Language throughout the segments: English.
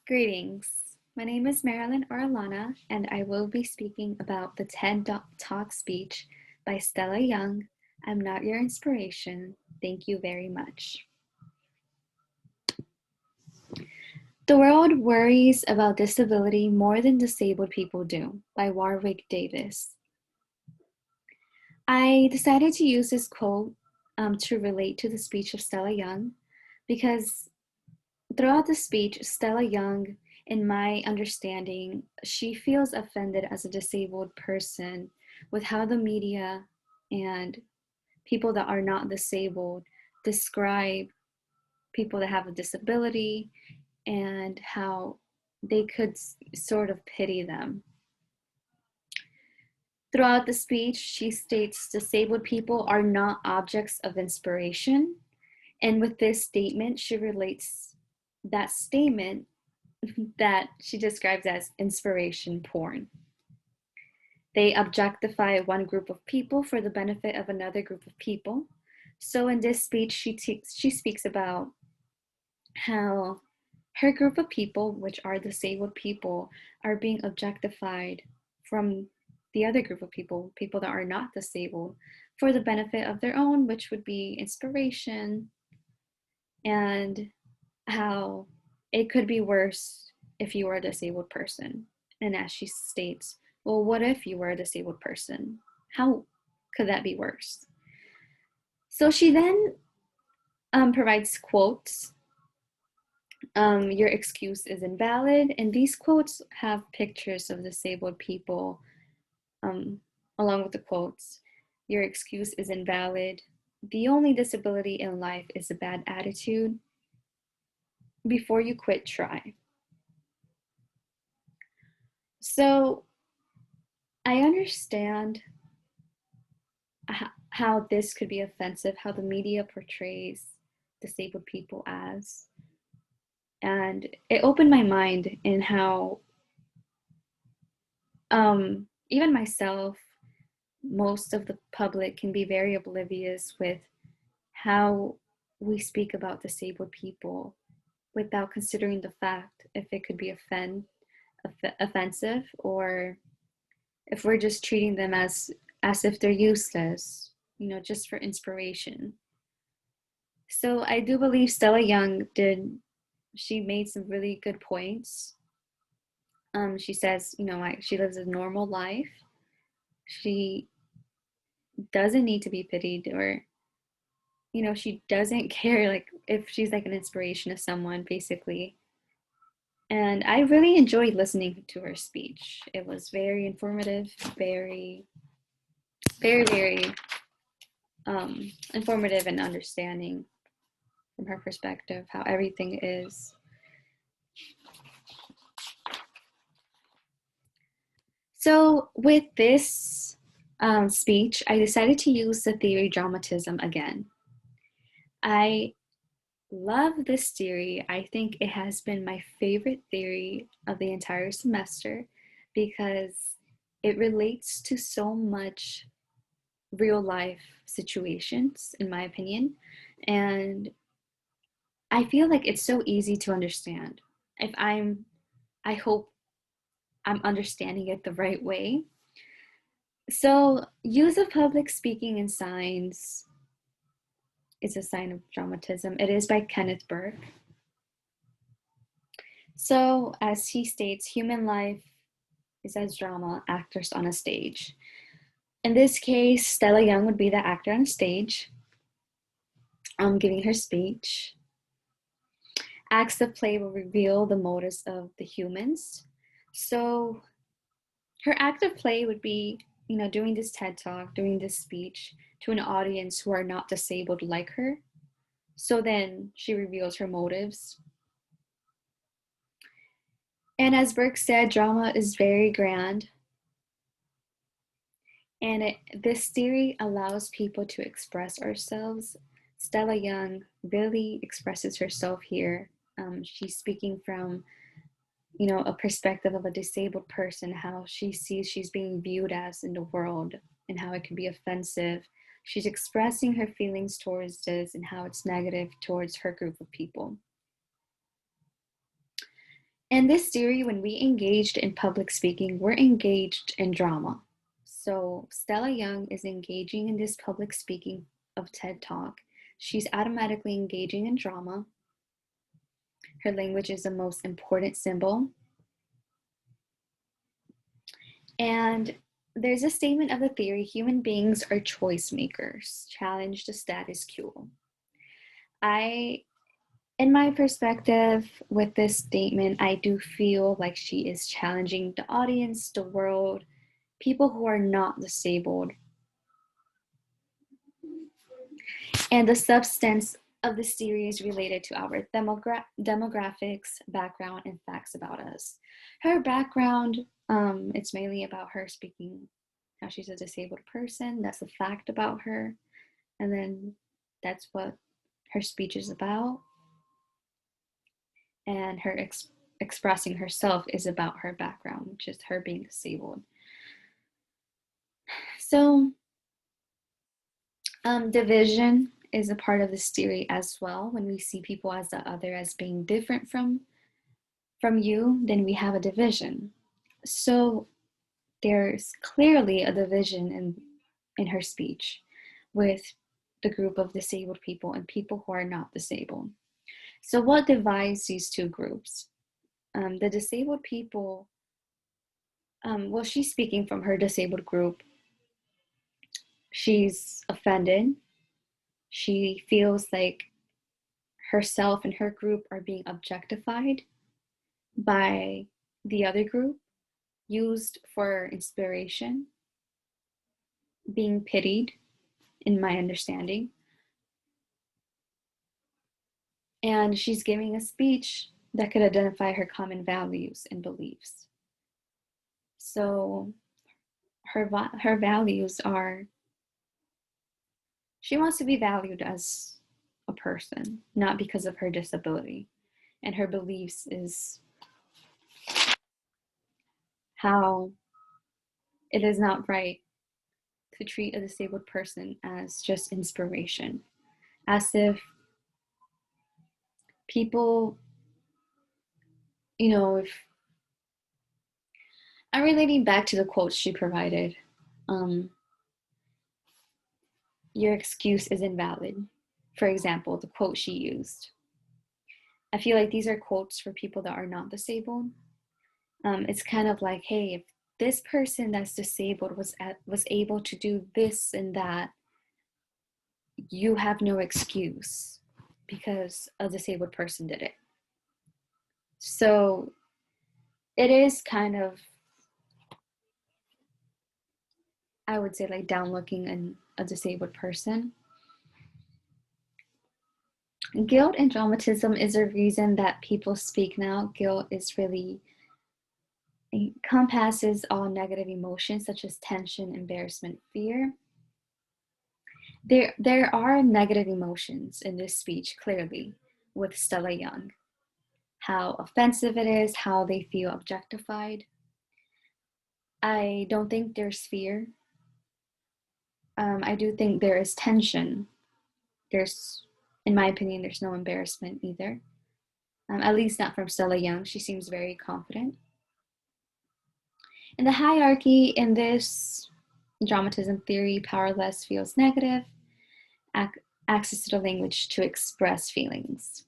Greetings. My name is Marilyn Orellana, and I will be speaking about the TED Talk speech by Stella Young. I'm not your inspiration. Thank you very much. The world worries about disability more than disabled people do, by Warwick Davis. I decided to use this quote to relate to the speech of Stella Young because throughout the speech, Stella Young, in my understanding, she feels offended as a disabled person with how the media and people that are not disabled describe people that have a disability and how they could sort of pity them. Throughout the speech, she states disabled people are not objects of inspiration. And with this statement, she relates that statement that she describes as inspiration porn. They objectify one group of people for the benefit of another group of people. So in this speech, she speaks about how her group of people, which are disabled people, are being objectified from the other group of people, people that are not disabled, for the benefit of their own, which would be inspiration, and how it could be worse if you were a disabled person. And as she states, well, what if you were a disabled person? How could that be worse? So she then provides quotes. Your excuse is invalid. And these quotes have pictures of disabled people along with the quotes. Your excuse is invalid. The only disability in life is a bad attitude. Before you quit, try. So I understand how this could be offensive, how the media portrays disabled people as. And it opened my mind in how even myself, most of the public can be very oblivious with how we speak about disabled people without considering the fact if it could be offensive, or if we're just treating them as if they're useless, just for inspiration. So I do believe Stella Young she made some really good points. She says, she lives a normal life. She doesn't need to be pitied, or, she doesn't care like if she's like an inspiration to someone, basically. And I really enjoyed listening to her speech. It was very informative, very, very, very informative and understanding from her perspective how everything is. So with this speech, I decided to use the theory dramatism again. I love this theory. I think it has been my favorite theory of the entire semester because it relates to so much real life situations, in my opinion. And I feel like it's so easy to understand. I hope I'm understanding it the right way. So, use of public speaking in signs is a sign of dramatism. It is by Kenneth Burke. So, as he states, human life is as drama, actors on a stage. In this case, Stella Young would be the actor on stage, giving her speech. Acts of play will reveal the motives of the humans. So, her act of play would be, doing this TED Talk, doing this speech to an audience who are not disabled like her. So then she reveals her motives. And as Burke said, drama is very grand. And this theory allows people to express ourselves. Stella Young really expresses herself here. She's speaking from, a perspective of a disabled person, how she sees she's being viewed as in the world and how it can be offensive. She's expressing her feelings towards this and how it's negative towards her group of people. In this theory, when we engaged in public speaking, we're engaged in drama. So Stella Young is engaging in this public speaking of TED Talk. She's automatically engaging in drama. Her language is the most important symbol. And there's a statement of the theory, human beings are choice makers, challenge the status quo. In my perspective with this statement, I do feel like she is challenging the audience, the world, people who are not disabled. And the substance of the series related to our demographics, background, and facts about us. Her background, it's mainly about her speaking how she's a disabled person. That's a fact about her. And then that's what her speech is about. And her expressing herself is about her background, which is her being disabled. So division is a part of this theory as well. When we see people as the other, as being different from you, then we have a division. So there's clearly a division in her speech with the group of disabled people and people who are not disabled. So what divides these two groups? The disabled people, well, she's speaking from her disabled group. She's offended. She feels like herself and her group are being objectified by the other group, used for inspiration, being pitied, in my understanding. And she's giving a speech that could identify her common values and beliefs. So her values are, she wants to be valued as a person, not because of her disability. And her beliefs is how it is not right to treat a disabled person as just inspiration, as if people, if I'm relating back to the quotes she provided, your excuse is invalid. For example, the quote she used. I feel like these are quotes for people that are not disabled. It's kind of like, hey, if this person that's disabled was able to do this and that, you have no excuse because a disabled person did it. So it is kind of, I would say, like down looking in a disabled person. Guilt and traumatism is a reason that people speak now. Guilt is really encompasses all negative emotions such as tension, embarrassment, fear. There are negative emotions in this speech, clearly, with Stella Young. How offensive it is, how they feel objectified. I don't think there's fear. I do think there is tension. In my opinion, there's no embarrassment either. At least not from Stella Young. She seems very confident. In the hierarchy in this dramatism theory, powerless feels negative, access to the language to express feelings.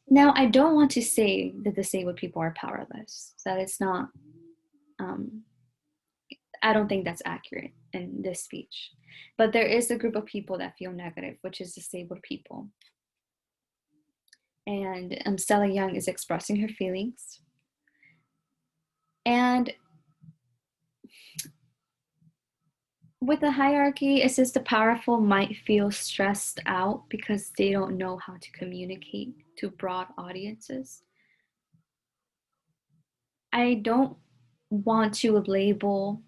Now, I don't want to say that disabled people are powerless. That is not, I don't think that's accurate in this speech. But there is a group of people that feel negative, which is disabled people. And Stella Young is expressing her feelings. And with the hierarchy, it says the powerful might feel stressed out because they don't know how to communicate to broad audiences. I don't want to label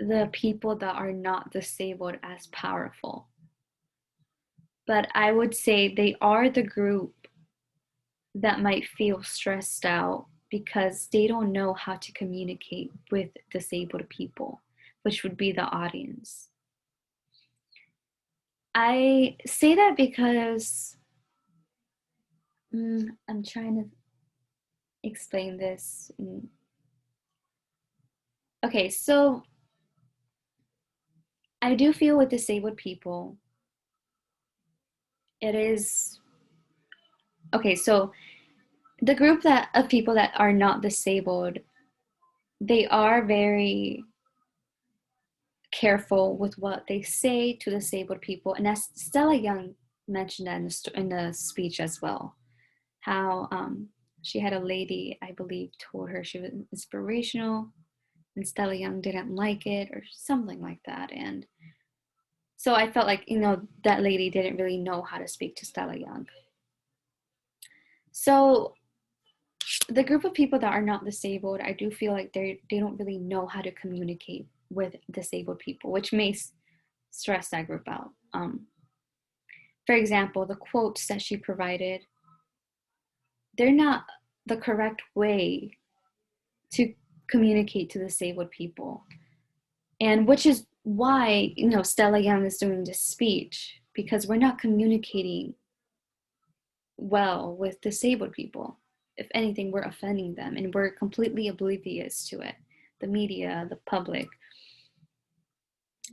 the people that are not disabled as powerful, but I would say they are the group that might feel stressed out because they don't know how to communicate with disabled people, which would be the audience. I say that because I'm trying to explain this. Okay, so I do feel with disabled people, it is okay. So the group that of people that are not disabled, they are very careful with what they say to disabled people, and as Stella Young mentioned that in the speech as well, how she had a lady, I believe, told her she was inspirational, and Stella Young didn't like it or something like that, and so I felt like that lady didn't really know how to speak to Stella Young. So the group of people that are not disabled, I do feel like they don't really know how to communicate with disabled people, which may stress that group out. For example, the quotes that she provided, they're not the correct way to communicate to disabled people, and which is why Stella Young is doing this speech, because we're not communicating well with disabled people. If anything, we're offending them, and we're completely oblivious to it, the media, the public.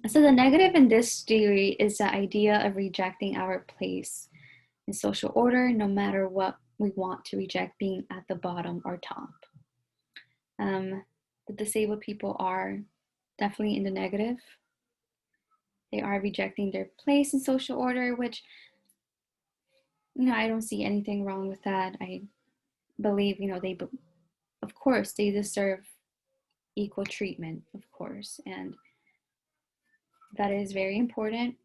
So the negative in this theory is the idea of rejecting our place in social order, no matter what we want to reject, being at the bottom or top. The disabled people are definitely in the negative. They are rejecting their place in social order, which I don't see anything wrong with that. I believe they, of course, they deserve equal treatment, of course, and that is very important.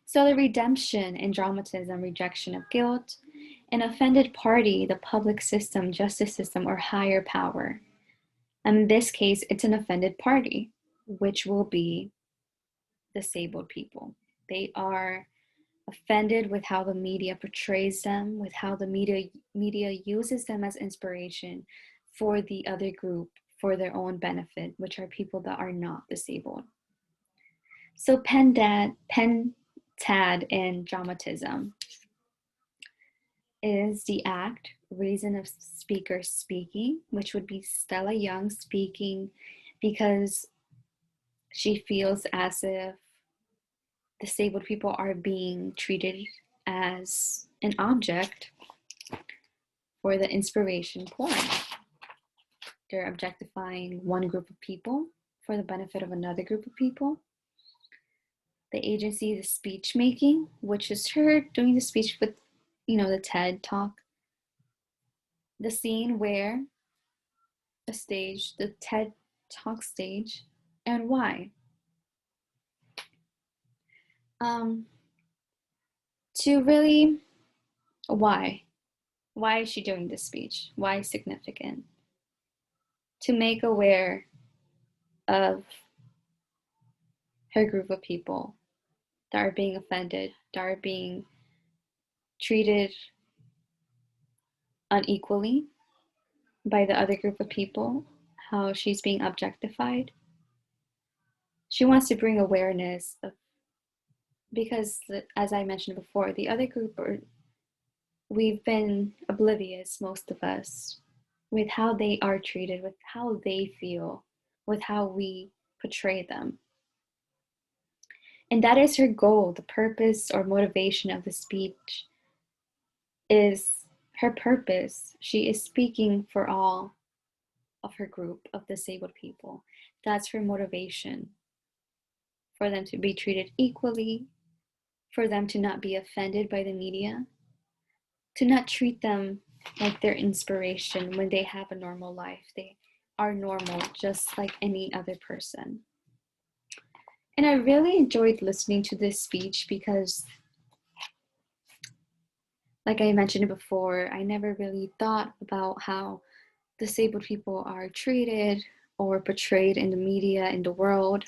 So the redemption and dramatism, rejection of guilt, an offended party, the public system, justice system, or higher power. And in this case, it's an offended party, which will be disabled people. They are offended with how the media portrays them, with how the media uses them as inspiration for the other group, for their own benefit, which are people that are not disabled. So pentad and dramatism is the act, reason of speaker speaking, which would be Stella Young speaking because she feels as if disabled people are being treated as an object for the inspiration porn. They're objectifying one group of people for the benefit of another group of people. The agency is speech making, which is her doing the speech with, the TED talk. The scene where the TED talk stage, and why. To really, why? Why is she doing this speech? Why is significant? To make aware of her group of people that are being offended, that are being treated unequally by the other group of people, how she's being objectified. She wants to bring awareness of, because as I mentioned before, the other group we've been oblivious, most of us, with how they are treated, with how they feel, with how we portray them. And that is her goal. The purpose or motivation of the speech is her purpose. She is speaking for all of her group of disabled people. That's her motivation, for them to be treated equally, for them to not be offended by the media, to not treat them like their inspiration when they have a normal life. They are normal, just like any other person. And I really enjoyed listening to this speech because, like I mentioned before, I never really thought about how disabled people are treated or portrayed in the media, in the world.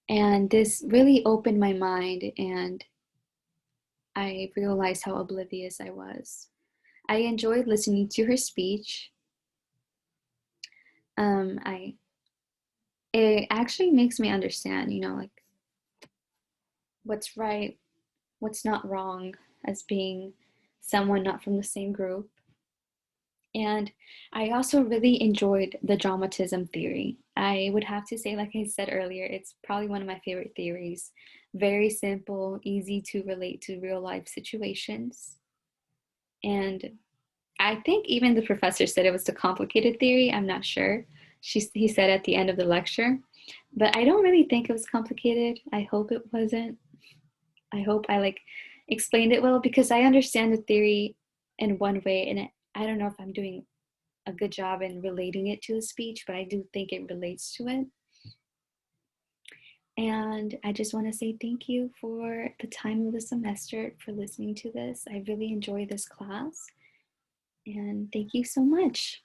And this really opened my mind, and I realized how oblivious I was. I enjoyed listening to her speech. It actually makes me understand, like what's right, what's not wrong as being someone not from the same group. And I also really enjoyed the dramatism theory. I would have to say, like I said earlier, it's probably one of my favorite theories. Very simple, easy to relate to real life situations. And I think even the professor said it was the complicated theory. I'm not sure. He said at the end of the lecture, but I don't really think it was complicated. I hope it wasn't. I hope I like explained it well because I understand the theory in one way, and I don't know if I'm doing a good job in relating it to a speech, but I do think it relates to it. And I just want to say thank you for the time of the semester for listening to this. I really enjoy this class, and thank you so much.